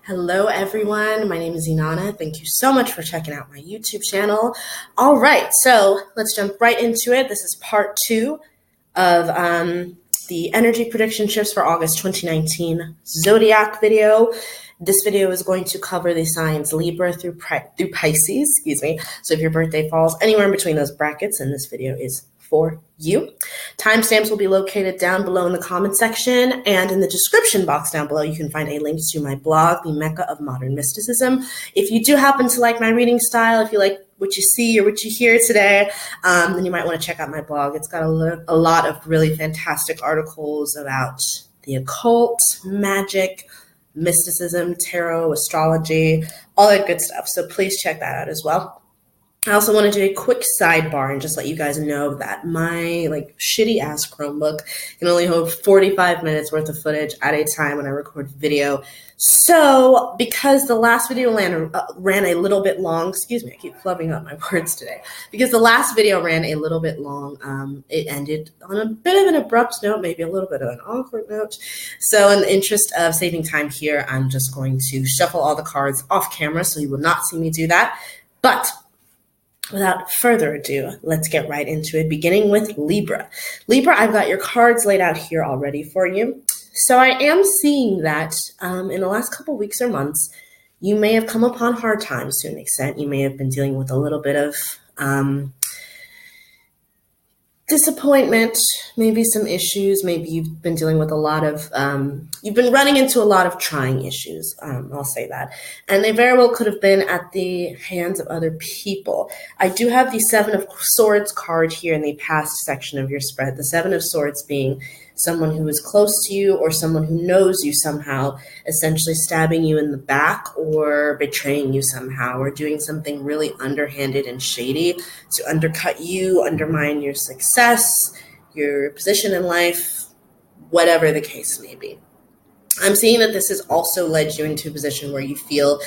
Hello, everyone. My name is Inanna. Thank you so much for checking out my YouTube channel. All right, so let's jump right into it. This is part 2 of the energy prediction shifts for August 2019 zodiac video. This video is going to cover the signs Libra through Pisces, So if your birthday falls anywhere in between those brackets, then this video is for you. Timestamps will be located down below in the comment section, and in the description box down below, you can find a link to my blog, The Mecca of Modern Mysticism. If you do happen to like my reading style, if you like what you see or what you hear today, then you might want to check out my blog. It's got a lot of really fantastic articles about the occult, magic, mysticism, tarot, astrology, all that good stuff. So please check that out as well. I also want to do a quick sidebar and just let you guys know that my shitty ass Chromebook can only hold 45 minutes worth of footage at a time when I record video. So because the last video ran a little bit long, excuse me, I keep flubbing up my words today. Because the last video ran a little bit long, it ended on a bit of an abrupt note, maybe a little bit of an awkward note. So in the interest of saving time here, I'm just going to shuffle all the cards off camera so you will not see me do that. But without further ado, let's get right into it, beginning with Libra. Libra, I've got your cards laid out here already for you. So I am seeing that in the last couple weeks or months, you may have come upon hard times to an extent. You may have been dealing with a little bit of disappointment, maybe some issues. Maybe you've been dealing with a lot of, you've been running into a lot of trying issues, I'll say that. And they very well could have been at the hands of other people. I do have the Seven of Swords card here in the past section of your spread. The Seven of Swords being someone who is close to you or someone who knows you somehow, essentially stabbing you in the back or betraying you somehow or doing something really underhanded and shady to undercut you, undermine your success, your position in life, whatever the case may be. I'm seeing that this has also led you into a position where you feel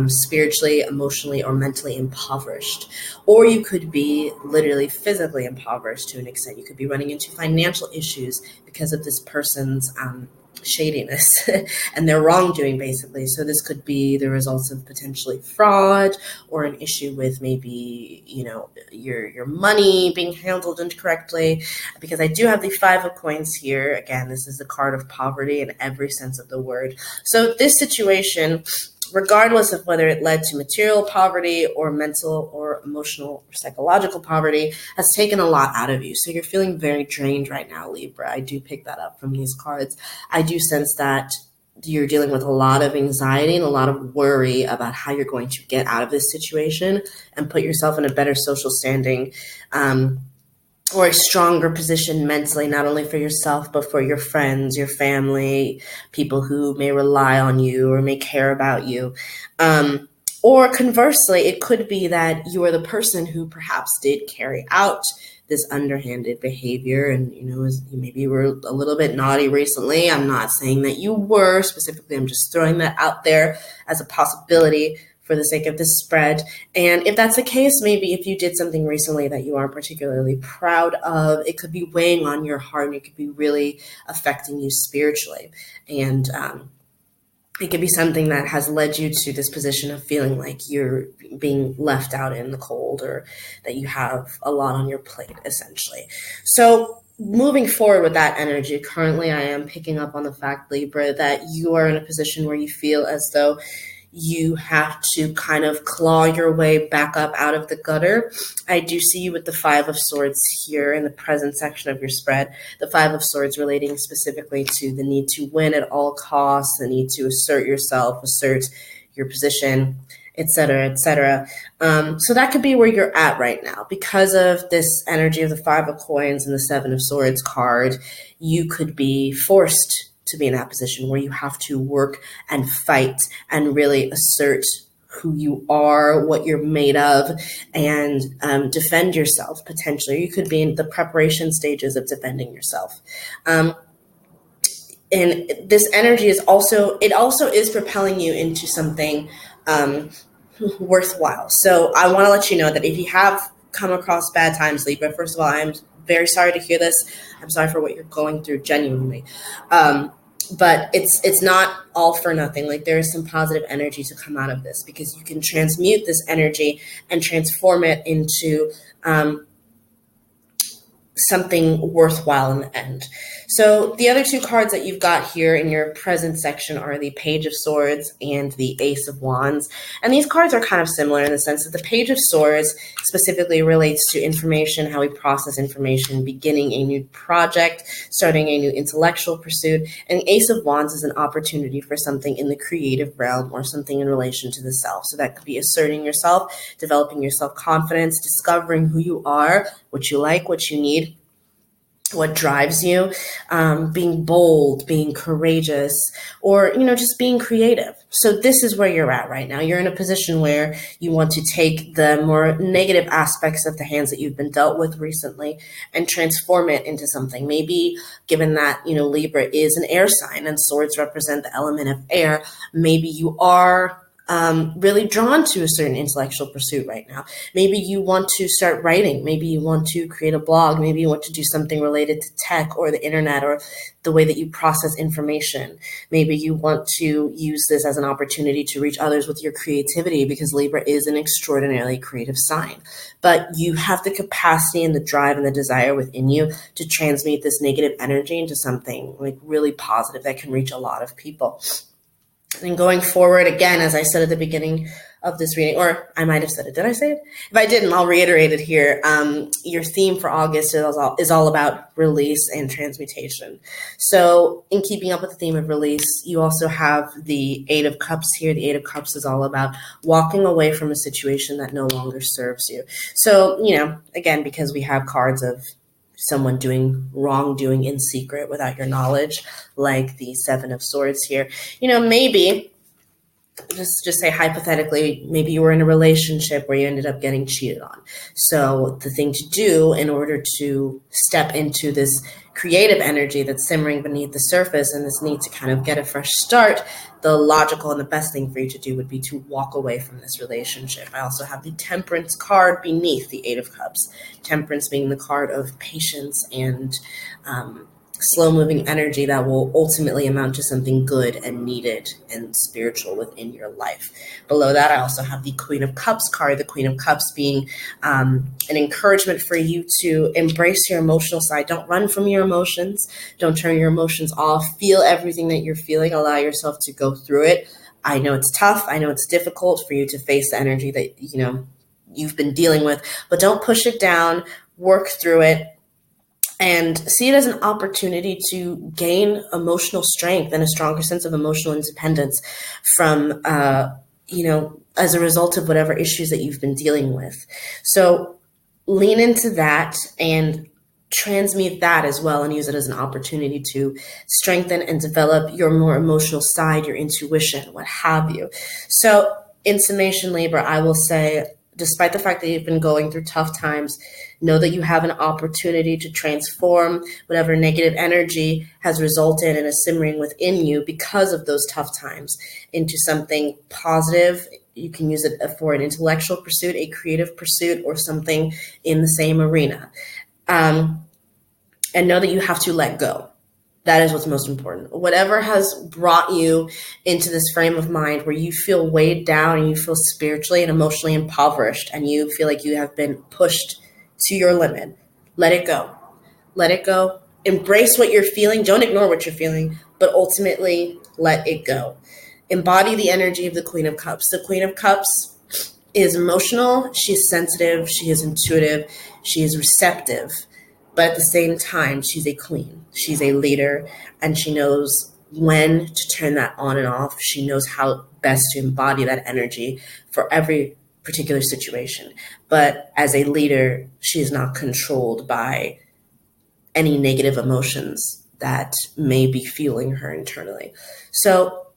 spiritually, emotionally, or mentally impoverished. Or you could be literally physically impoverished to an extent. You could be running into financial issues because of this person's shadiness and their wrongdoing, basically. So this could be the results of potentially fraud or an issue with maybe, your money being handled incorrectly, because I do have the Five of Coins here. Again, this is the card of poverty in every sense of the word. So this situation, regardless of whether it led to material poverty or mental or emotional or psychological poverty, has taken a lot out of you. So you're feeling very drained right now, Libra. I do pick that up from these cards. I do sense that you're dealing with a lot of anxiety and a lot of worry about how you're going to get out of this situation and put yourself in a better social standing, or a stronger position mentally, not only for yourself, but for your friends, your family, people who may rely on you or may care about you. Or conversely, it could be that you are the person who perhaps did carry out this underhanded behavior and, maybe you were a little bit naughty recently. I'm not saying that you were specifically. I'm just throwing that out there as a possibility for the sake of this spread. And if that's the case, maybe if you did something recently that you aren't particularly proud of, it could be weighing on your heart and it could be really affecting you spiritually. And it could be something that has led you to this position of feeling like you're being left out in the cold or that you have a lot on your plate, essentially. So moving forward with that energy, currently I am picking up on the fact, Libra, that you are in a position where you feel as though you have to kind of claw your way back up out of the gutter. I do see you with the Five of Swords here in the present section of your spread. The Five of Swords relating specifically to the need to win at all costs, the need to assert yourself, assert your position, etc., etc. So that could be where you're at right now. Because of this energy of the Five of Coins and the Seven of Swords card, you could be forced to be in that position where you have to work and fight and really assert who you are, what you're made of, and defend yourself potentially. You could be in the preparation stages of defending yourself. And this energy is also is propelling you into something worthwhile. So I want to let you know that if you have come across bad times, Libra, first of all, I'm very sorry to hear this. I'm sorry for what you're going through, genuinely. but it's not all for nothing. Like, there is some positive energy to come out of this, because you can transmute this energy and transform it into something worthwhile in the end. So the other two cards that you've got here in your present section are the Page of Swords and the Ace of Wands. And these cards are kind of similar in the sense that the Page of Swords specifically relates to information, how we process information, beginning a new project, starting a new intellectual pursuit. And Ace of Wands is an opportunity for something in the creative realm or something in relation to the self. So that could be asserting yourself, developing your self-confidence, discovering who you are, what you like, what you need, what drives you, being bold, being courageous, or, just being creative. So this is where you're at right now. You're in a position where you want to take the more negative aspects of the hands that you've been dealt with recently and transform it into something. Maybe, given that, Libra is an air sign and swords represent the element of air, maybe you are really drawn to a certain intellectual pursuit right now. Maybe you want to start writing. Maybe you want to create a blog. Maybe you want to do something related to tech or the internet or the way that you process information. Maybe you want to use this as an opportunity to reach others with your creativity, because Libra is an extraordinarily creative sign. But you have the capacity and the drive and the desire within you to transmute this negative energy into something like really positive that can reach a lot of people. And going forward, again, as I said at the beginning of this reading, or I might have said it. Did I say it? If I didn't, I'll reiterate it here. Your theme for August is all about release and transmutation. So in keeping up with the theme of release, you also have the Eight of Cups here. The Eight of Cups is all about walking away from a situation that no longer serves you. So, again, because we have cards of someone doing wrongdoing in secret without your knowledge, like the Seven of Swords here. Maybe, just say hypothetically, maybe you were in a relationship where you ended up getting cheated on. So the thing to do in order to step into this creative energy that's simmering beneath the surface and this need to kind of get a fresh start, the logical and the best thing for you to do would be to walk away from this relationship. I also have the Temperance card beneath the Eight of Cups. Temperance being the card of patience and slow-moving energy that will ultimately amount to something good and needed and spiritual within your life. Below that, I also have the Queen of Cups card, the Queen of Cups being an encouragement for you to embrace your emotional side. Don't run from your emotions. Don't turn your emotions off. Feel everything that you're feeling. Allow yourself to go through it. I know it's tough. I know it's difficult for you to face the energy that, you've been dealing with, but don't push it down. Work through it. And see it as an opportunity to gain emotional strength and a stronger sense of emotional independence from, as a result of whatever issues that you've been dealing with. So lean into that and transmute that as well and use it as an opportunity to strengthen and develop your more emotional side, your intuition, what have you. So in summation, Libra, I will say, despite the fact that you've been going through tough times, know that you have an opportunity to transform whatever negative energy has resulted in a simmering within you because of those tough times into something positive. You can use it for an intellectual pursuit, a creative pursuit, or something in the same arena. And know that you have to let go. That is what's most important. Whatever has brought you into this frame of mind where you feel weighed down and you feel spiritually and emotionally impoverished and you feel like you have been pushed to your limit, let it go. Let it go. Embrace what you're feeling. Don't ignore what you're feeling, but ultimately let it go. Embody the energy of the Queen of Cups. The Queen of Cups is emotional. She's sensitive. She is intuitive. She is receptive. But at the same time, she's a queen. She's a leader, and she knows when to turn that on and off. She knows how best to embody that energy for every particular situation. But as a leader, she is not controlled by any negative emotions that may be fueling her internally. So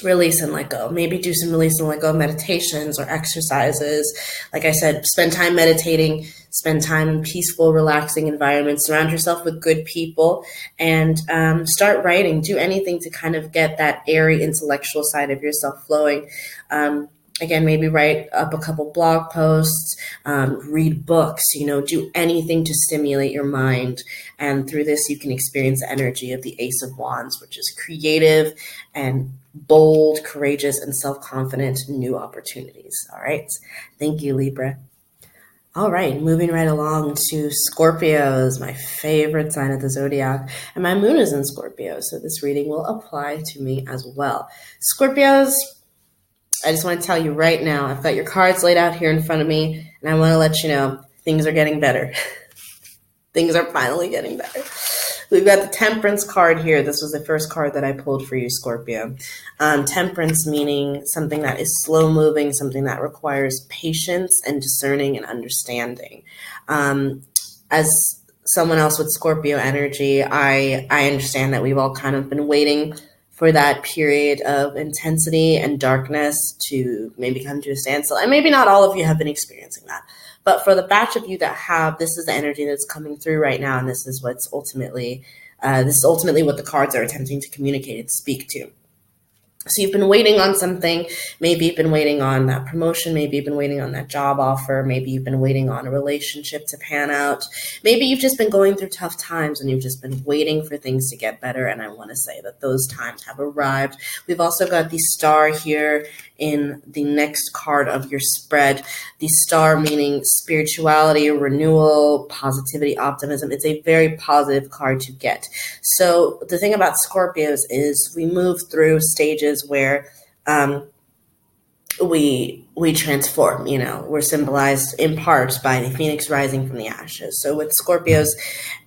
release and let go. Maybe do some release and let go meditations or exercises. Like I said, spend time meditating, spend time in peaceful, relaxing environments, surround yourself with good people, and start writing. Do anything to kind of get that airy intellectual side of yourself flowing. Again, maybe write up a couple blog posts, read books, do anything to stimulate your mind. And through this, you can experience the energy of the Ace of Wands, which is creative and bold, courageous, and self-confident new opportunities. All right. Thank you, Libra. All right, moving right along to Scorpios, my favorite sign of the zodiac. And my moon is in Scorpio, so this reading will apply to me as well. Scorpios, I just want to tell you right now, I've got your cards laid out here in front of me, and I want to let you know things are getting better. Things are finally getting better. We've got the Temperance card here. This was the first card that I pulled for you, Scorpio. Temperance meaning something that is slow moving, something that requires patience and discerning and understanding. As someone else with Scorpio energy, I understand that we've all kind of been waiting for that period of intensity and darkness to maybe come to a standstill. And maybe not all of you have been experiencing that. But for the batch of you that have, this is the energy that's coming through right now. And this is what's ultimately, what the cards are attempting to communicate and speak to. So you've been waiting on something. Maybe you've been waiting on that promotion. Maybe you've been waiting on that job offer. Maybe you've been waiting on a relationship to pan out. Maybe you've just been going through tough times and you've just been waiting for things to get better. And I want to say that those times have arrived. We've also got the star here in the next card of your spread. The star meaning spirituality, renewal, positivity, optimism. It's a very positive card to get. So the thing about Scorpios is we move through stages where we transform. We're symbolized in part by the phoenix rising from the ashes. So with Scorpios,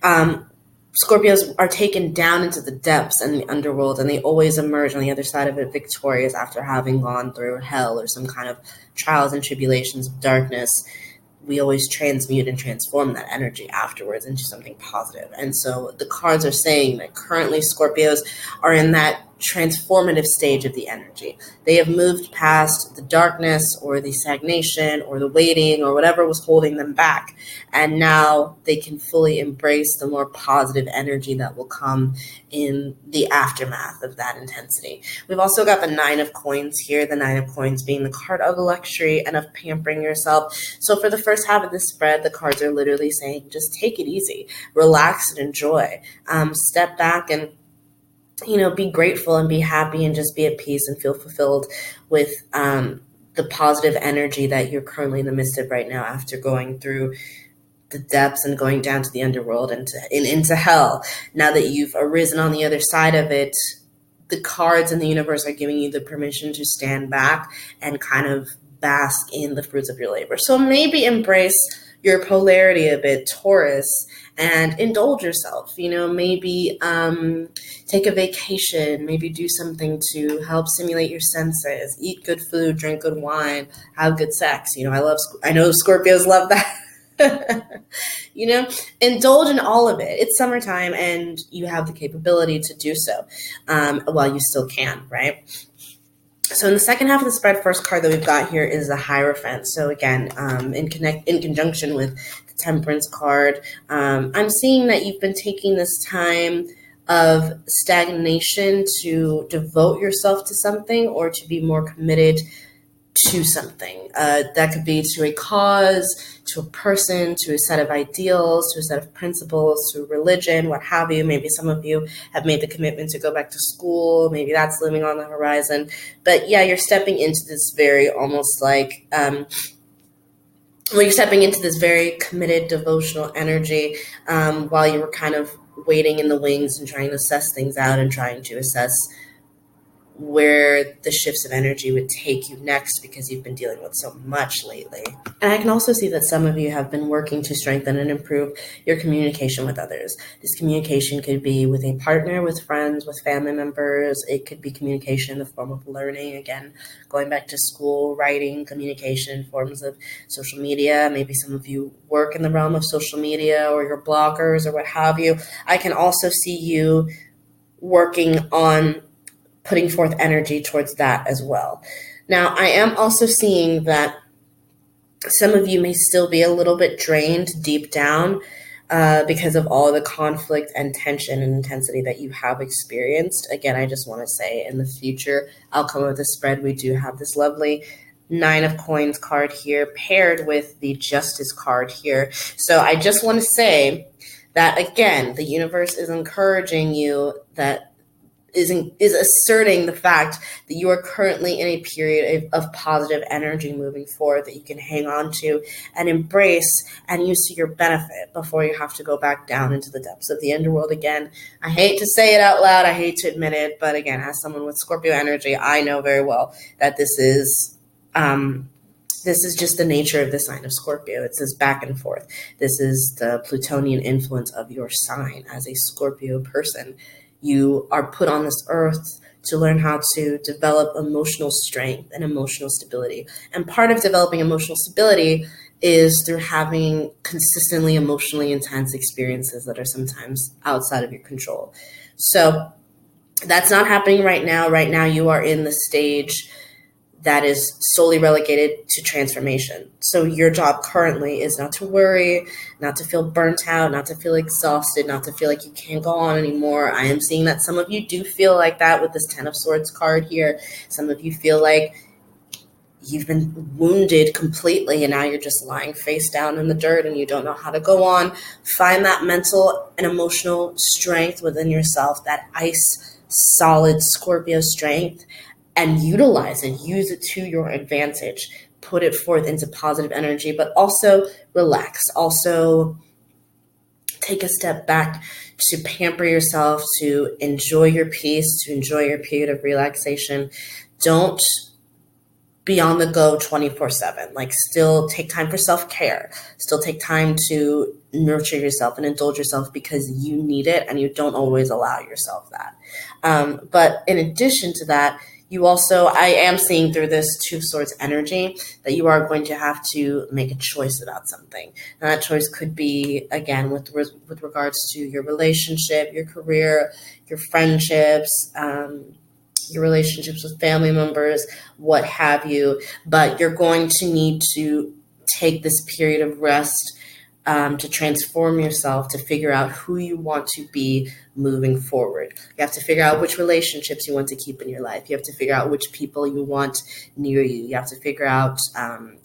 Scorpios are taken down into the depths and the underworld, and they always emerge on the other side of it victorious after having gone through hell or some kind of trials and tribulations of darkness. We always transmute and transform that energy afterwards into something positive. And so the cards are saying that currently Scorpios are in that transformative stage of the energy. They have moved past the darkness or the stagnation or the waiting or whatever was holding them back. And now they can fully embrace the more positive energy that will come in the aftermath of that intensity. We've also got the Nine of Coins here, the Nine of Coins being the card of luxury and of pampering yourself. So for the first half of this spread, the cards are literally saying, just take it easy, relax and enjoy, step back and be grateful and be happy and just be at peace and feel fulfilled with the positive energy that you're currently in the midst of right now after going through the depths and going down to the underworld and into hell. Now that you've arisen on the other side of it, the cards in the universe are giving you the permission to stand back and kind of bask in the fruits of your labor. So maybe embrace your polarity a bit, Taurus, and indulge yourself. Maybe take a vacation, maybe do something to help stimulate your senses, eat good food, drink good wine, have good sex. I know Scorpios love that. Indulge in all of it. It's summertime and you have the capability to do so while you still can, right? So in the second half of the spread, first card that we've got here is the Hierophant. So again, in conjunction with the Temperance card, I'm seeing that you've been taking this time of stagnation to devote yourself to something or to be more committed to something. That could be to a cause, to a person, to a set of ideals, to a set of principles, to religion, what have you. Maybe some of you have made the commitment to go back to school. Maybe that's looming on the horizon. But yeah, you're stepping into this very almost like, you're stepping into this very committed devotional energy while you were kind of waiting in the wings and trying to assess things out and trying to assess where the shifts of energy would take you next because you've been dealing with so much lately. And I can also see that some of you have been working to strengthen and improve your communication with others. This communication could be with a partner, with friends, with family members. It could be communication in the form of learning, again, going back to school, writing, communication in forms of social media. Maybe some of you work in the realm of social media or you're bloggers or what have you. I can also see you working on putting forth energy towards that as well. Now, I am also seeing that some of you may still be a little bit drained deep down because of all the conflict and tension and intensity that you have experienced. Again, I just want to say in the future outcome of the spread, we do have this lovely Nine of Coins card here paired with the Justice card here. So I just want to say that, again, the universe is encouraging you, that is asserting the fact that you are currently in a period of positive energy moving forward that you can hang on to and embrace and use to your benefit before you have to go back down into the depths of the underworld again. I hate to say it out loud. I hate to admit it. But again, as someone with Scorpio energy, I know very well that this is just the nature of the sign of Scorpio. It's this back and forth. This is the Plutonian influence of your sign as a Scorpio person. You are put on this earth to learn how to develop emotional strength and emotional stability. And part of developing emotional stability is through having consistently emotionally intense experiences that are sometimes outside of your control. So that's not happening right now. Right now, you are in the stage that is solely relegated to transformation. So your job currently is not to worry, not to feel burnt out, not to feel exhausted, not to feel like you can't go on anymore. I am seeing that some of you do feel like that with this Ten of Swords card here. Some of you feel like you've been wounded completely and now you're just lying face down in the dirt and you don't know how to go on. Find that mental and emotional strength within yourself, that ice solid Scorpio strength, and utilize it, use it to your advantage, put it forth into positive energy, but also relax. Also take a step back to pamper yourself, to enjoy your peace, to enjoy your period of relaxation. Don't be on the go 24/7. Like, still take time for self-care, still take time to nurture yourself and indulge yourself because you need it and you don't always allow yourself that. But in addition to that, you also, I am seeing through this Two of Swords energy that you are going to have to make a choice about something. And that choice could be, again, with regards to your relationship, your career, your friendships, your relationships with family members, what have you. But you're going to need to take this period of rest to transform yourself, to figure out who you want to be moving forward. You have to figure out which relationships you want to keep in your life. You have to figure out which people you want near you. You have to figure out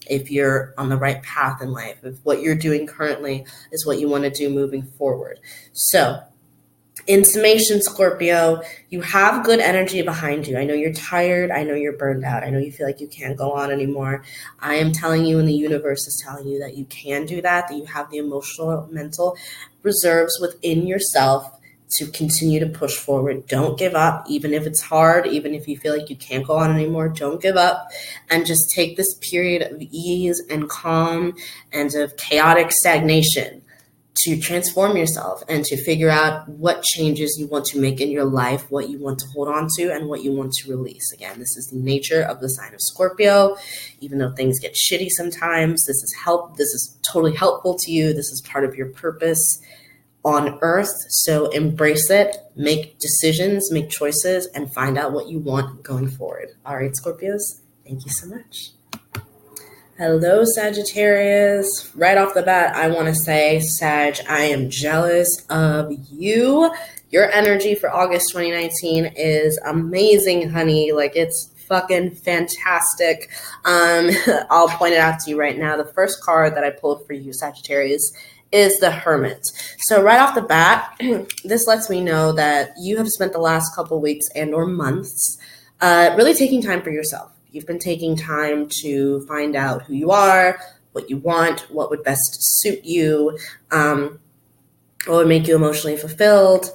if you're on the right path in life, if what you're doing currently is what you want to do moving forward. So, in summation, Scorpio, you have good energy behind you. I know you're tired. I know you're burned out. I know you feel like you can't go on anymore. I am telling you, and the universe is telling you, that you can do that you have the emotional, mental reserves within yourself to continue to push forward. Don't give up, even if it's hard, even if you feel like you can't go on anymore. Don't give up, and just take this period of ease and calm and of chaotic stagnation to transform yourself and to figure out what changes you want to make in your life, what you want to hold on to, and what you want to release. Again, this is the nature of the sign of Scorpio. Even though things get shitty sometimes, this is totally helpful to you. This is part of your purpose on earth. So embrace it, make decisions, make choices, and find out what you want going forward. All right, Scorpios, thank you so much. Hello, Sagittarius. Right off the bat, I want to say, Sag, I am jealous of you. Your energy for August 2019 is amazing, honey. Like, it's fucking fantastic. I'll point it out to you right now. The first card that I pulled for you, Sagittarius, is the Hermit. So right off the bat, this lets me know that you have spent the last couple weeks and or months really taking time for yourself. You've been taking time to find out who you are, what you want, what would best suit you, what would make you emotionally fulfilled,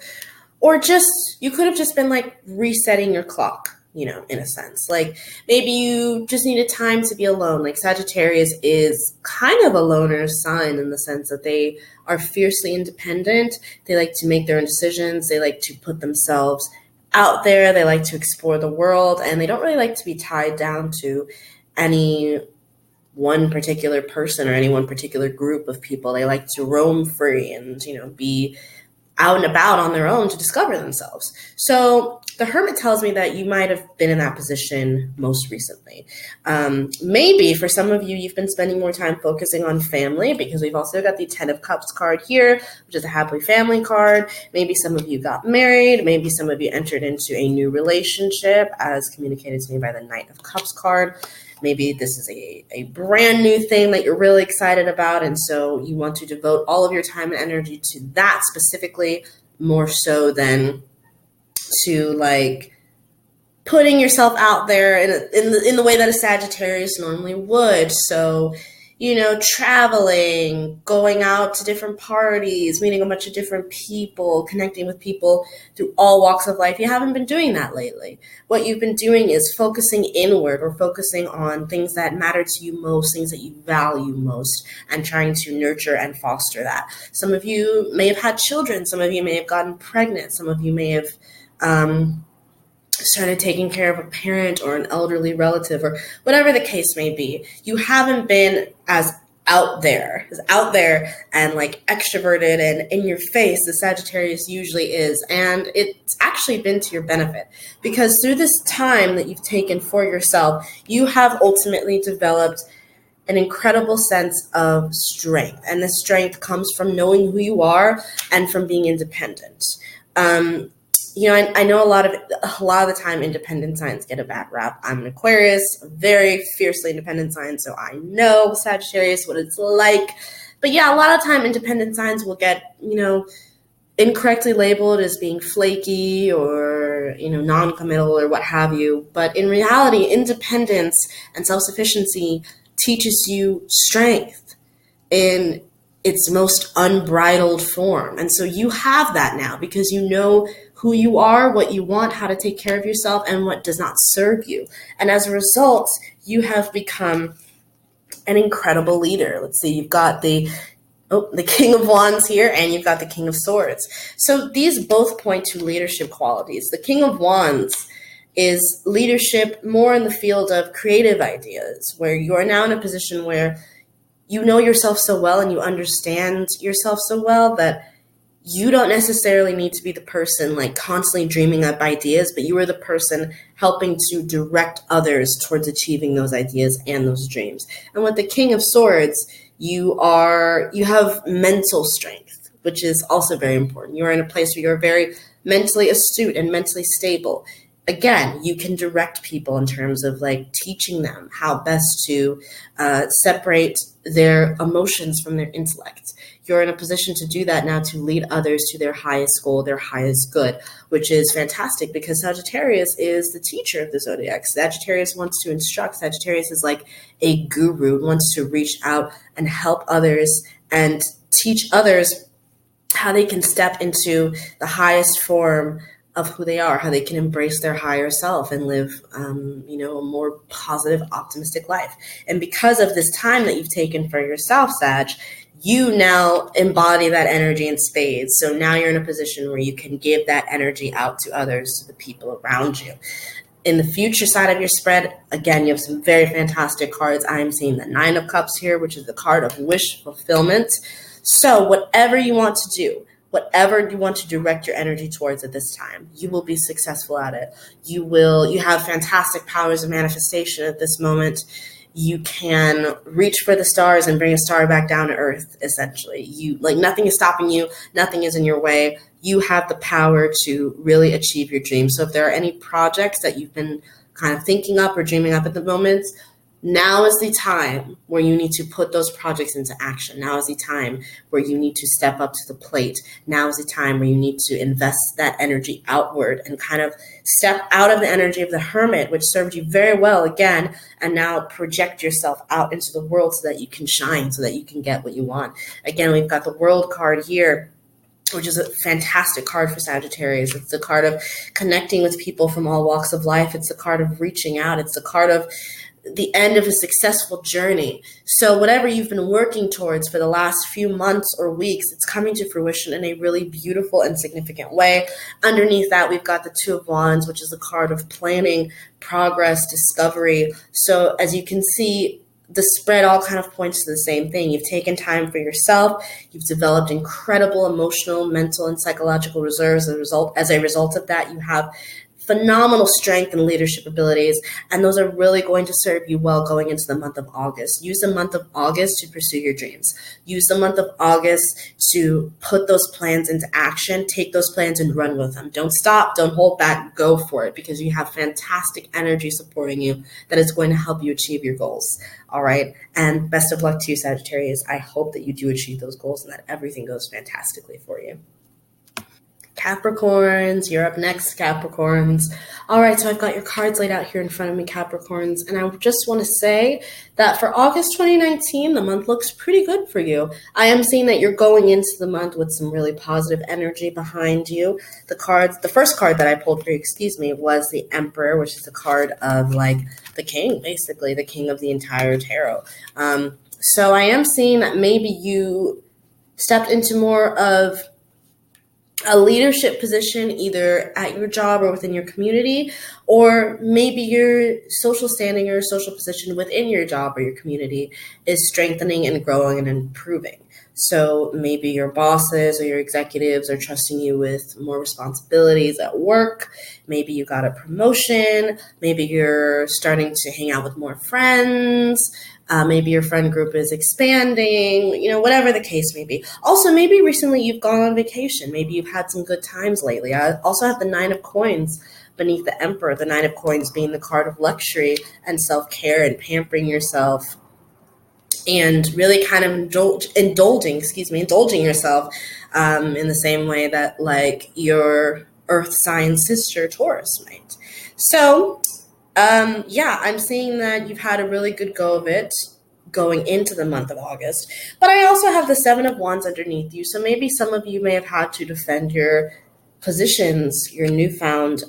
or just, you could have just been like resetting your clock, in a sense. Like, maybe you just needed time to be alone. Like, Sagittarius is kind of a loner sign in the sense that they are fiercely independent. They like to make their own decisions. They like to put themselves out there. They like to explore the world, and they don't really like to be tied down to any one particular person or any one particular group of people. They like to roam free and, be out and about on their own to discover themselves. So the Hermit tells me that you might have been in that position most recently. Maybe for some of you, you've been spending more time focusing on family, because we've also got the Ten of Cups card here, which is a happy family card. Maybe some of you got married. Maybe some of you entered into a new relationship, as communicated to me by the Knight of Cups card. Maybe this is a brand new thing that you're really excited about, and so you want to devote all of your time and energy to that specifically, more so than to like putting yourself out there in the way that a Sagittarius normally would. So, traveling, going out to different parties, meeting a bunch of different people, connecting with people through all walks of life. You haven't been doing that lately. What you've been doing is focusing inward, or focusing on things that matter to you most, things that you value most, and trying to nurture and foster that. Some of you may have had children. Some of you may have gotten pregnant. Some of you may have started taking care of a parent or an elderly relative, or whatever the case may be. You haven't been as out there and like extroverted and in your face the Sagittarius usually is. And it's actually been to your benefit, because through this time that you've taken for yourself, you have ultimately developed an incredible sense of strength. And this strength comes from knowing who you are and from being independent. I know a lot of the time independent signs get a bad rap. I'm an Aquarius, a very fiercely independent sign, so I know Sagittarius, what it's like. But yeah, a lot of time independent signs will get, incorrectly labeled as being flaky or, non-committal or what have you. But in reality, independence and self-sufficiency teaches you strength in its most unbridled form. And so you have that now, because you know who you are, what you want, how to take care of yourself, and what does not serve you. And as a result, you have become an incredible leader. Let's see, you've got the King of Wands here, and you've got the King of Swords. So these both point to leadership qualities. The King of Wands is leadership more in the field of creative ideas, where you are now in a position where you know yourself so well and you understand yourself so well that you don't necessarily need to be the person like constantly dreaming up ideas, but you are the person helping to direct others towards achieving those ideas and those dreams. And with the King of Swords, you have mental strength, which is also very important. You're in a place where you're very mentally astute and mentally stable. Again, you can direct people in terms of like teaching them how best to separate their emotions from their intellect. You're in a position to do that now, to lead others to their highest goal, their highest good, which is fantastic, because Sagittarius is the teacher of the zodiac. Sagittarius wants to instruct. Sagittarius is like a guru, wants to reach out and help others and teach others how they can step into the highest form of who they are, how they can embrace their higher self and live, a more positive, optimistic life. And because of this time that you've taken for yourself, Sag, you now embody that energy in spades. So now you're in a position where you can give that energy out to others, to the people around you. In the future side of your spread, again, you have some very fantastic cards. I'm seeing the Nine of Cups here, which is the card of wish fulfillment. So whatever you want to do, whatever you want to direct your energy towards at this time, you will be successful at it. You have fantastic powers of manifestation at this moment. You can reach for the stars and bring a star back down to earth, essentially. Nothing is stopping you. Nothing is in your way. You have the power to really achieve your dreams. So if there are any projects that you've been kind of thinking up or dreaming up at the moment, now is the time where you need to put those projects into action. Now is the time where you need to step up to the plate. Now is the time where you need to invest that energy outward and kind of step out of the energy of the Hermit, which served you very well again, and now project yourself out into the world so that you can shine, so that you can get what you want. Again, we've got the World card here, which is a fantastic card for Sagittarius. It's the card of connecting with people from all walks of life. It's the card of reaching out. It's the card of the end of a successful journey. So whatever you've been working towards for the last few months or weeks, it's coming to fruition in a really beautiful and significant way. Underneath that, we've got the Two of Wands, which is a card of planning, progress, discovery. So as you can see, the spread all kind of points to the same thing. You've taken time for yourself. You've developed incredible emotional, mental, and psychological reserves. As a result of that, you have phenomenal strength and leadership abilities, and those are really going to serve you well going into the month of August. Use the month of August to pursue your dreams. Use the month of August to put those plans into action. Take those plans and run with them. Don't stop. Don't hold back. Go for it, because you have fantastic energy supporting you that is going to help you achieve your goals. All right. And best of luck to you, Sagittarius. I hope that you do achieve those goals and that everything goes fantastically for you. Capricorns, you're up next, Capricorns. All right, so I've got your cards laid out here in front of me, Capricorns, and I just want to say that for August 2019, the month looks pretty good for you. I am seeing that you're going into the month with some really positive energy behind you. The first card that I pulled for you, was the Emperor, which is a card of like the king, basically, the king of the entire tarot. So I am seeing that maybe you stepped into more of a leadership position either at your job or within your community, or maybe your social standing or social position within your job or your community is strengthening and growing and improving. So maybe your bosses or your executives are trusting you with more responsibilities at work. Maybe you got a promotion. Maybe you're starting to hang out with more friends. Maybe your friend group is expanding, whatever the case may be. Also, maybe recently you've gone on vacation. Maybe you've had some good times lately. I also have the Nine of Coins beneath the Emperor, the Nine of Coins being the card of luxury and self-care and pampering yourself and really kind of indulging yourself in the same way that like your earth sign sister Taurus might. So I'm seeing that you've had a really good go of it going into the month of August. But I also have the Seven of Wands underneath you. So maybe some of you may have had to defend your positions, your newfound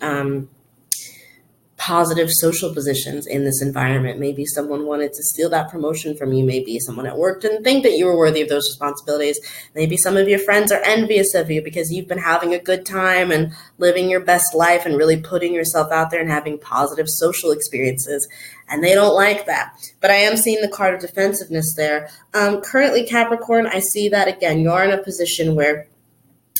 positive social positions in this environment. Maybe someone wanted to steal that promotion from you. Maybe someone at work didn't think that you were worthy of those responsibilities. Maybe some of your friends are envious of you because you've been having a good time and living your best life and really putting yourself out there and having positive social experiences. And they don't like that. But I am seeing the card of defensiveness there. Currently, Capricorn, I see that, again, you're in a position where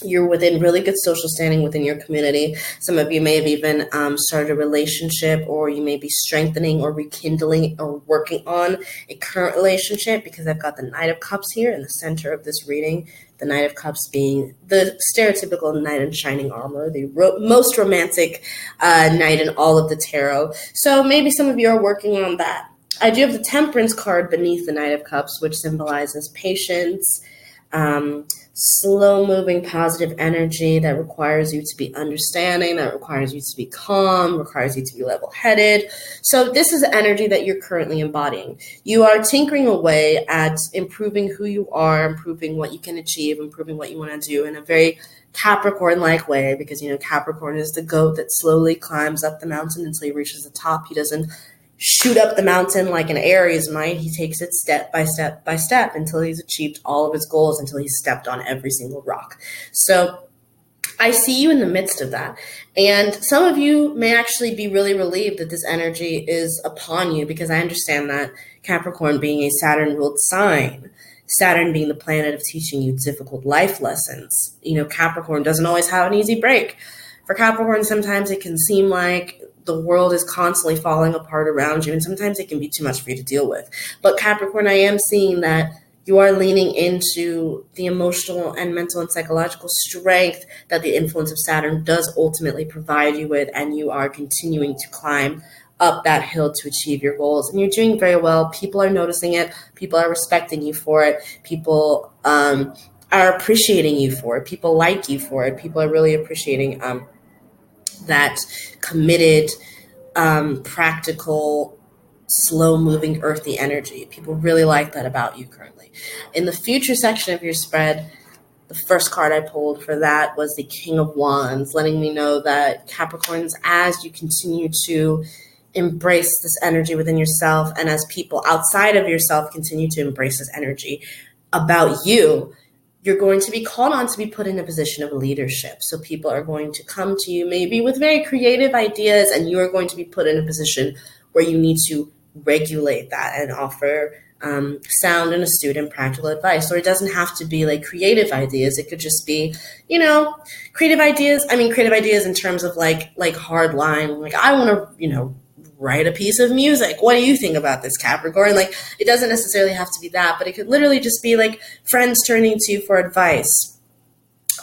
you're within really good social standing within your community. Some of you may have even started a relationship, or you may be strengthening or rekindling or working on a current relationship, because I've got the Knight of Cups here in the center of this reading. The Knight of Cups being the stereotypical knight in shining armor, the most romantic knight in all of the tarot. So maybe some of you are working on that. I do have the Temperance card beneath the Knight of Cups, which symbolizes patience, slow-moving positive energy that requires you to be understanding, that requires you to be calm, requires you to be level-headed. So this is energy that you're currently embodying. You are tinkering away at improving who you are, improving what you can achieve, improving what you want to do in a very Capricorn-like way, because, Capricorn is the goat that slowly climbs up the mountain until he reaches the top. He doesn't shoot up the mountain like an Aries might. He takes it step by step by step until he's achieved all of his goals, until he's stepped on every single rock. So I see you in the midst of that. And some of you may actually be really relieved that this energy is upon you, because I understand that Capricorn being a Saturn-ruled sign, Saturn being the planet of teaching you difficult life lessons, Capricorn doesn't always have an easy break. For Capricorn, sometimes it can seem like the world is constantly falling apart around you, and sometimes it can be too much for you to deal with. But Capricorn, I am seeing that you are leaning into the emotional and mental and psychological strength that the influence of Saturn does ultimately provide you with, and you are continuing to climb up that hill to achieve your goals. And you're doing very well. People are noticing it. People are respecting you for it. People are appreciating you for it. People like you for it. People are really appreciating that committed, practical, slow-moving, earthy energy. People really like that about you currently. In the future section of your spread, the first card I pulled for that was the King of Wands, letting me know that Capricorns, as you continue to embrace this energy within yourself, and as people outside of yourself continue to embrace this energy about you, you're going to be called on to be put in a position of leadership. So people are going to come to you maybe with very creative ideas, and you are going to be put in a position where you need to regulate that and offer sound and astute and practical advice. Or it doesn't have to be like creative ideas. It could just be, you know, creative ideas. I mean, creative ideas in terms of like hard line, like I want to, you know, write a piece of music. What do you think about this, Capricorn? Like, it doesn't necessarily have to be that, but it could literally just be like friends turning to you for advice,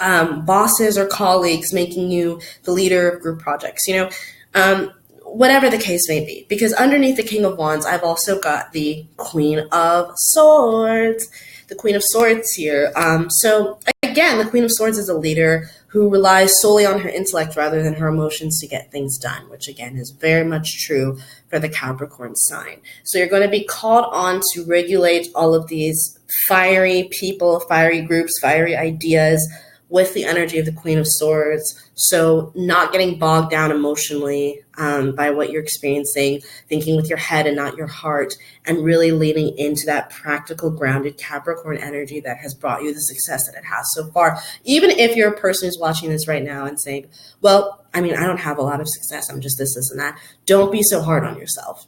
bosses or colleagues making you the leader of group projects, you know, whatever the case may be. Because underneath the King of Wands, I've also got the Queen of Swords. The Queen of Swords here. So again, the Queen of Swords is a leader who relies solely on her intellect rather than her emotions to get things done, which again is very much true for the Capricorn sign. So you're going to be called on to regulate all of these fiery people, fiery groups, fiery ideas with the energy of the Queen of Swords. So not getting bogged down emotionally by what you're experiencing, thinking with your head and not your heart, and really leaning into that practical, grounded Capricorn energy that has brought you the success that it has so far. Even if you're a person who's watching this right now and saying, well, I mean, I don't have a lot of success. I'm just this, and that. Don't be so hard on yourself.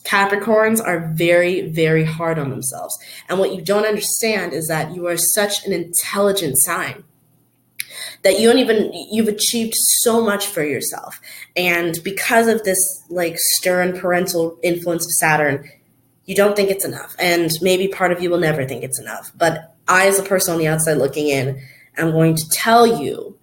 Capricorns are very, very hard on themselves. And what you don't understand is that you are such an intelligent sign that you've achieved so much for yourself. And because of this like stern parental influence of Saturn, you don't think it's enough. And maybe part of you will never think it's enough. But I, as a person on the outside looking in, am going to tell you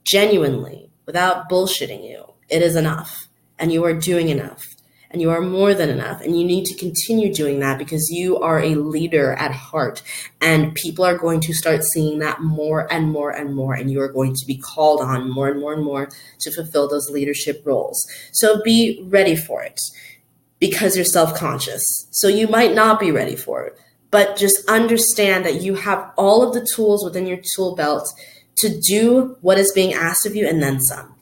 genuinely, without bullshitting you, it is enough. And you are doing enough. And you are more than enough. And you need to continue doing that because you are a leader at heart. And people are going to start seeing that more and more and more. And you are going to be called on more and more and more to fulfill those leadership roles. So be ready for it because you're self-conscious. So you might not be ready for it. But just understand that you have all of the tools within your tool belt to do what is being asked of you and then some.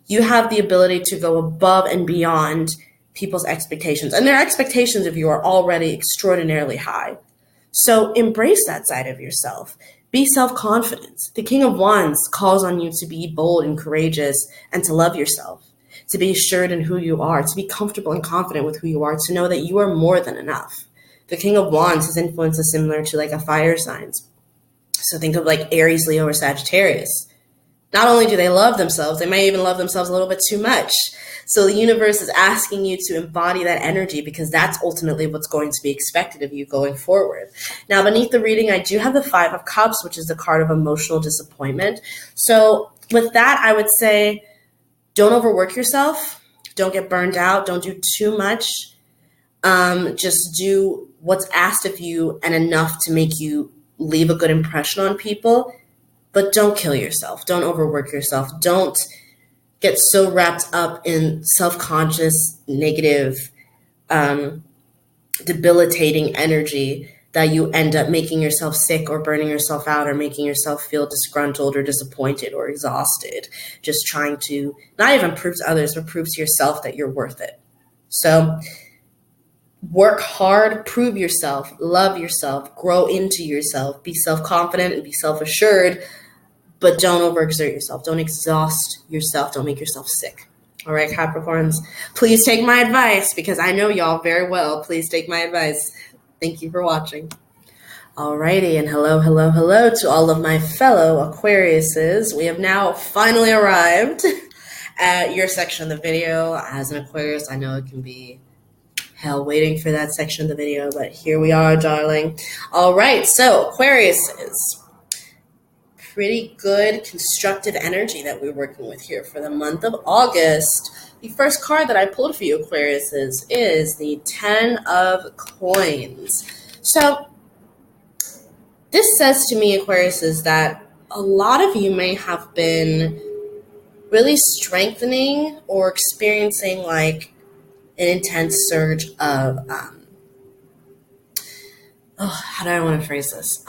You have the ability to go above and beyond people's expectations. And their expectations of you are already extraordinarily high. So embrace that side of yourself. Be self-confident. The King of Wands calls on you to be bold and courageous and to love yourself, to be assured in who you are, to be comfortable and confident with who you are, to know that you are more than enough. The King of Wands, his influence is similar to like a fire sign. So think of like Aries, Leo, or Sagittarius. Not only do they love themselves, they may even love themselves a little bit too much. So the universe is asking you to embody that energy because that's ultimately what's going to be expected of you going forward. Now, beneath the reading, I do have the Five of Cups, which is the card of emotional disappointment. So with that, I would say don't overwork yourself. Don't get burned out. Don't do too much. Just do what's asked of you and enough to make you leave a good impression on people. But don't kill yourself. Don't overwork yourself. Don't get so wrapped up in self-conscious, negative, debilitating energy that you end up making yourself sick or burning yourself out or making yourself feel disgruntled or disappointed or exhausted, just trying to not even prove to others, but prove to yourself that you're worth it. So work hard, prove yourself, love yourself, grow into yourself, be self-confident and be self-assured, but don't overexert yourself. Don't exhaust yourself. Don't make yourself sick. All right, Capricorns, please take my advice because I know y'all very well. Please take my advice. Thank you for watching. All righty, and hello, hello, hello to all of my fellow Aquariuses. We have now finally arrived at your section of the video. As an Aquarius, I know it can be hell waiting for that section of the video, but here we are, darling. All right, so Aquariuses. Pretty good constructive energy that we're working with here for the month of August. The first card that I pulled for you, Aquariuses, is the Ten of Coins. So this says to me, Aquariuses, that a lot of you may have been really strengthening or experiencing like an intense surge of how do I want to phrase this?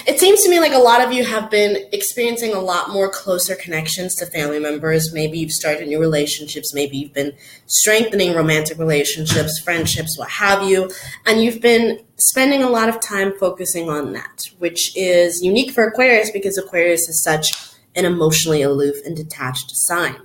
It seems to me like a lot of you have been experiencing a lot more closer connections to family members. Maybe you've started new relationships. Maybe you've been strengthening romantic relationships, friendships, what have you. And you've been spending a lot of time focusing on that, which is unique for Aquarius because Aquarius is such an emotionally aloof and detached sign.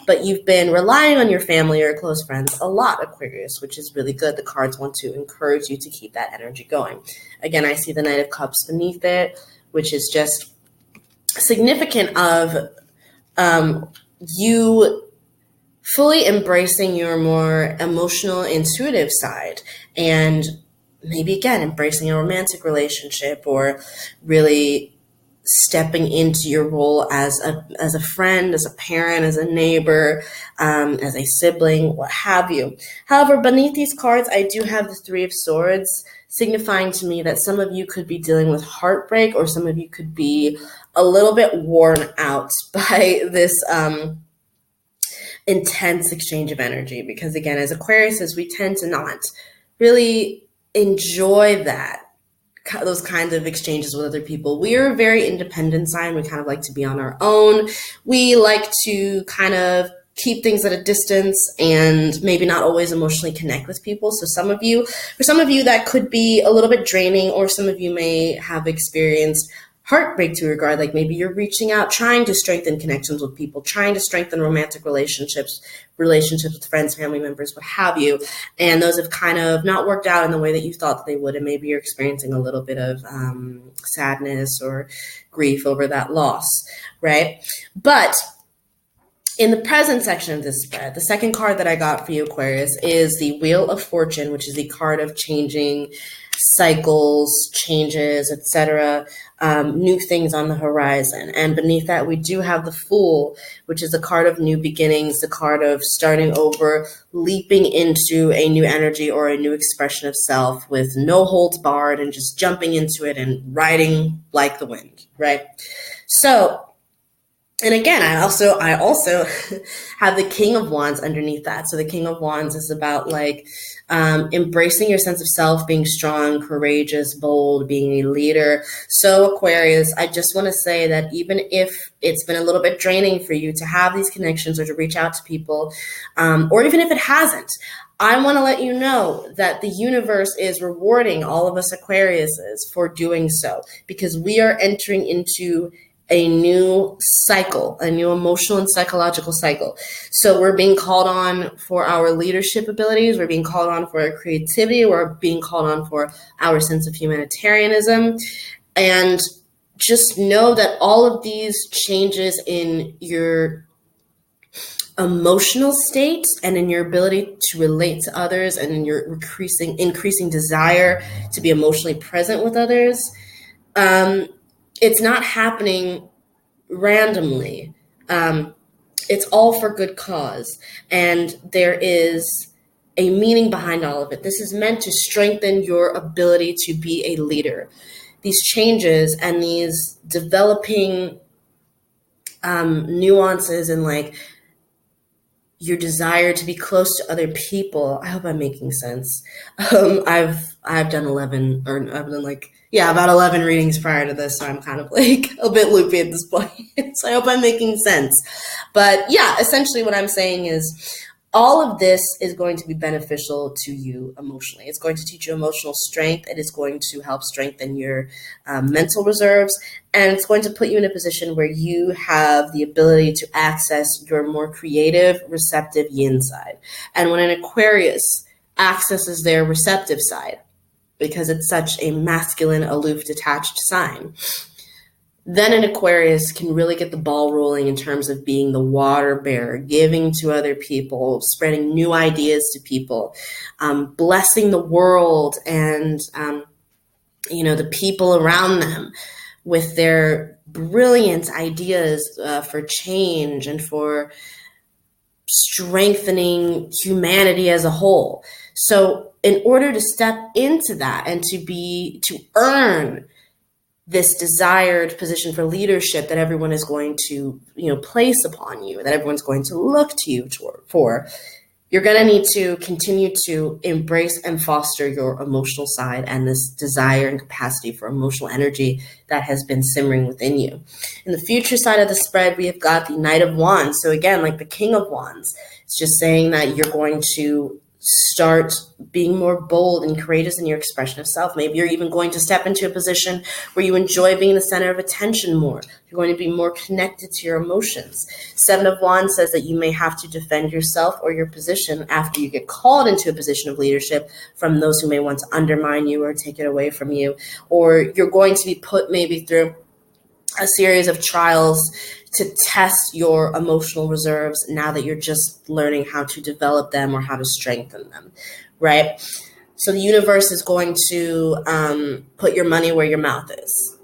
But you've been relying on your family or close friends a lot, Aquarius, which is really good. The cards want to encourage you to keep that energy going. Again, I see the Knight of Cups beneath it, which is just significant of you fully embracing your more emotional, intuitive side, and maybe again embracing a romantic relationship, or really stepping into your role as a friend, as a parent, as a neighbor, as a sibling, what have you. However, beneath these cards, I do have the Three of Swords, signifying to me that some of you could be dealing with heartbreak, or some of you could be a little bit worn out by this intense exchange of energy. Because again, as Aquariuses, we tend to not really enjoy those kinds of exchanges with other people. We are a very independent sign. We kind of like to be on our own. We like to kind of keep things at a distance and maybe not always emotionally connect with people. So for some of you, that could be a little bit draining, or some of you may have experienced heartbreak to regard, like maybe you're reaching out, trying to strengthen connections with people, trying to strengthen romantic relationships with friends, family members, what have you. And those have kind of not worked out in the way that you thought that they would. And maybe you're experiencing a little bit of sadness or grief over that loss, right? But in the present section of this spread, the second card that I got for you, Aquarius, is the Wheel of Fortune, which is the card of changing cycles, changes, etc., new things on the horizon. And beneath that, we do have the Fool, which is the card of new beginnings, the card of starting over, leaping into a new energy or a new expression of self with no holds barred, and just jumping into it and riding like the wind, right? So, and again, I also have the King of Wands underneath that. So the King of Wands is about like embracing your sense of self, being strong, courageous, bold, being a leader. So Aquarius, I just want to say that even if it's been a little bit draining for you to have these connections or to reach out to people, or even if it hasn't, I want to let you know that the universe is rewarding all of us Aquariuses for doing so, because we are entering into a new cycle, a new emotional and psychological cycle. So we're being called on for our leadership abilities. We're being called on for our creativity. We're being called on for our sense of humanitarianism. And just know that all of these changes in your emotional state and in your ability to relate to others, and in your increasing desire to be emotionally present with others, it's not happening randomly. It's all for good cause. And there is a meaning behind all of it. This is meant to strengthen your ability to be a leader. These changes and these developing nuances and like your desire to be close to other people. I hope I'm making sense. I've done about 11 readings prior to this, so I'm kind of like a bit loopy at this point. So I hope I'm making sense. But yeah, essentially what I'm saying is all of this is going to be beneficial to you emotionally. It's going to teach you emotional strength. It is going to help strengthen your mental reserves. And it's going to put you in a position where you have the ability to access your more creative, receptive yin side. And when an Aquarius accesses their receptive side, because it's such a masculine, aloof, detached sign, then an Aquarius can really get the ball rolling in terms of being the water bearer, giving to other people, spreading new ideas to people, blessing the world and, the people around them with their brilliant ideas for change and for strengthening humanity as a whole. So in order to step into that and to earn this desired position for leadership that everyone is going to, place upon you, that everyone's going to look to you for, you're going to need to continue to embrace and foster your emotional side and this desire and capacity for emotional energy that has been simmering within you. In the future side of the spread, we have got the Knight of Wands. So again, like the King of Wands, it's just saying that you're going to start being more bold and courageous in your expression of self. Maybe you're even going to step into a position where you enjoy being the center of attention more. You're going to be more connected to your emotions. Seven of Wands says that you may have to defend yourself or your position after you get called into a position of leadership from those who may want to undermine you or take it away from you. Or you're going to be put maybe through a series of trials to test your emotional reserves now that you're just learning how to develop them or how to strengthen them, right? So the universe is going to put your money where your mouth is.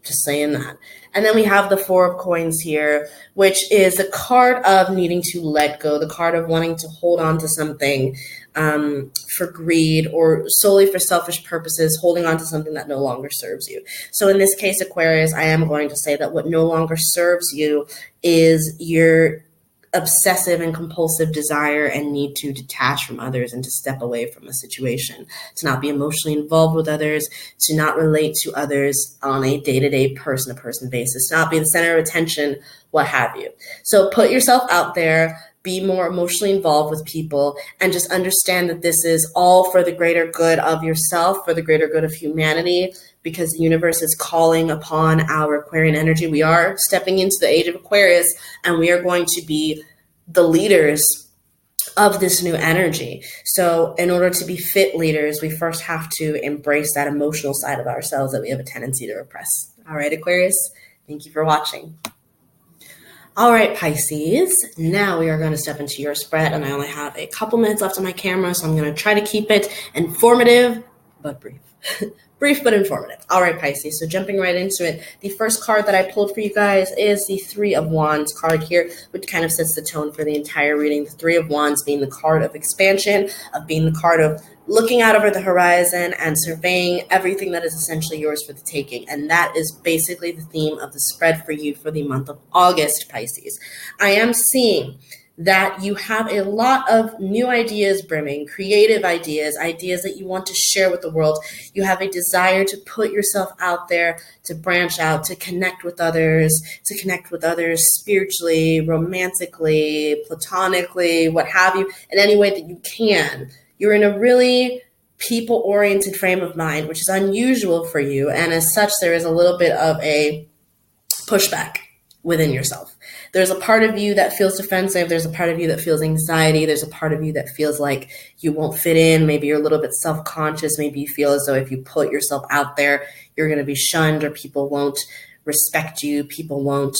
Just saying that. And then we have the Four of Coins here, which is the card of needing to let go, the card of wanting to hold on to something for greed or solely for selfish purposes, holding on to something that no longer serves you. So in this case, Aquarius, I am going to say that what no longer serves you is your obsessive and compulsive desire and need to detach from others and to step away from a situation, to not be emotionally involved with others, to not relate to others on a day-to-day, person-to-person basis, to not be the center of attention, what have you. So put yourself out there, be more emotionally involved with people, and just understand that this is all for the greater good of yourself, for the greater good of humanity, because the universe is calling upon our Aquarian energy. We are stepping into the age of Aquarius, and we are going to be the leaders of this new energy. So in order to be fit leaders, we first have to embrace that emotional side of ourselves that we have a tendency to repress. All right, Aquarius, thank you for watching. All right, Pisces, now we are going to step into your spread, and I only have a couple minutes left on my camera, so I'm going to try to keep it informative but brief. Brief but informative. All right, Pisces, so jumping right into it, the first card that I pulled for you guys is the Three of Wands card here, which kind of sets the tone for the entire reading. The Three of Wands being the card of expansion, of being the card of looking out over the horizon and surveying everything that is essentially yours for the taking. And that is basically the theme of the spread for you for the month of August, Pisces. I am seeing that you have a lot of new ideas brimming, creative ideas, ideas that you want to share with the world. You have a desire to put yourself out there, to branch out, to connect with others spiritually, romantically, platonically, what have you, in any way that you can. You're in a really people-oriented frame of mind, which is unusual for you. And as such, there is a little bit of a pushback within yourself. There's a part of you that feels defensive. There's a part of you that feels anxiety. There's a part of you that feels like you won't fit in. Maybe you're a little bit self-conscious. Maybe you feel as though if you put yourself out there, you're going to be shunned, or people won't respect you. People won't,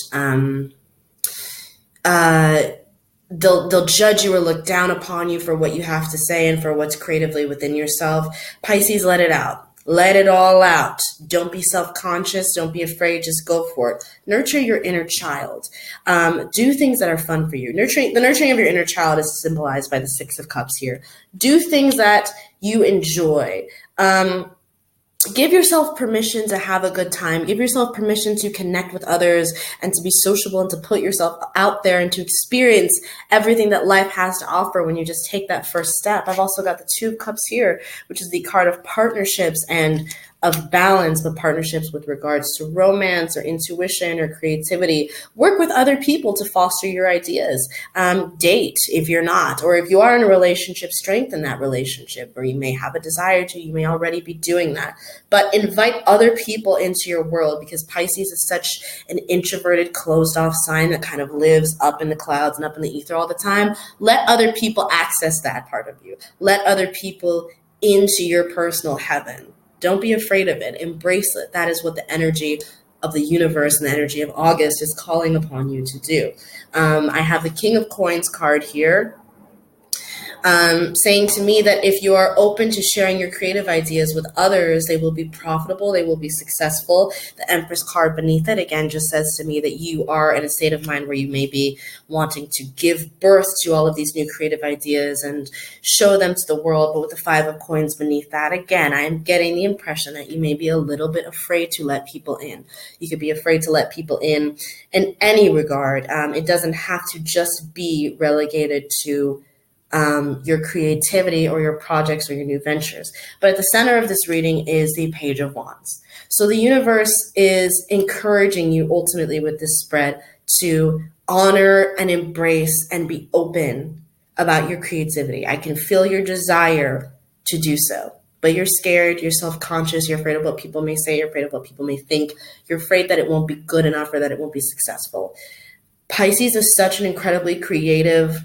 they'll judge you or look down upon you for what you have to say and for what's creatively within yourself. Pisces, let it out. Let it all out. Don't be self-conscious. Don't be afraid. Just go for it. Nurture your inner child. Do things that are fun for you. The nurturing of your inner child is symbolized by the Six of Cups here. Do things that you enjoy. Give yourself permission to have a good time. Give yourself permission to connect with others and to be sociable and to put yourself out there and to experience everything that life has to offer when you just take that first step. I've also got the Two of Cups here, which is the card of partnerships and of balance, but partnerships with regards to romance or intuition or creativity. Work with other people to foster your ideas. Date if you're not, or if you are in a relationship, strengthen that relationship, or you may have a desire to, you may already be doing that. But invite other people into your world, because Pisces is such an introverted, closed off sign that kind of lives up in the clouds and up in the ether all the time. Let other people access that part of you. Let other people into your personal heaven. Don't be afraid of it. Embrace it. That is what the energy of the universe and the energy of August is calling upon you to do. I have the King of Coins card here, saying to me that if you are open to sharing your creative ideas with others, they will be profitable, they will be successful. The Empress card beneath it, again, just says to me that you are in a state of mind where you may be wanting to give birth to all of these new creative ideas and show them to the world. But with the Five of Coins beneath that, again, I'm getting the impression that you may be a little bit afraid to let people in. You could be afraid to let people in any regard. It doesn't have to just be relegated to your creativity or your projects or your new ventures. But at the center of this reading is the Page of Wands. So the universe is encouraging you ultimately with this spread to honor and embrace and be open about your creativity. I can feel your desire to do so, but you're scared, you're self-conscious, you're afraid of what people may say, you're afraid of what people may think, you're afraid that it won't be good enough or that it won't be successful. Pisces is such an incredibly creative,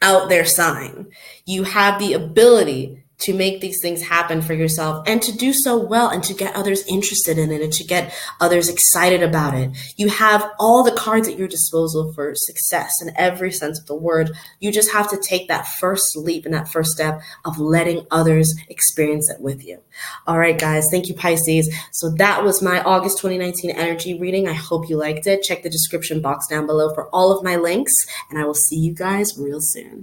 out there sign. You have the ability to make these things happen for yourself and to do so well and to get others interested in it and to get others excited about it. You have all the cards at your disposal for success in every sense of the word. You just have to take that first leap and that first step of letting others experience it with you. All right, guys. Thank you, Pisces. So that was my August 2019 energy reading. I hope you liked it. Check the description box down below for all of my links, and I will see you guys real soon.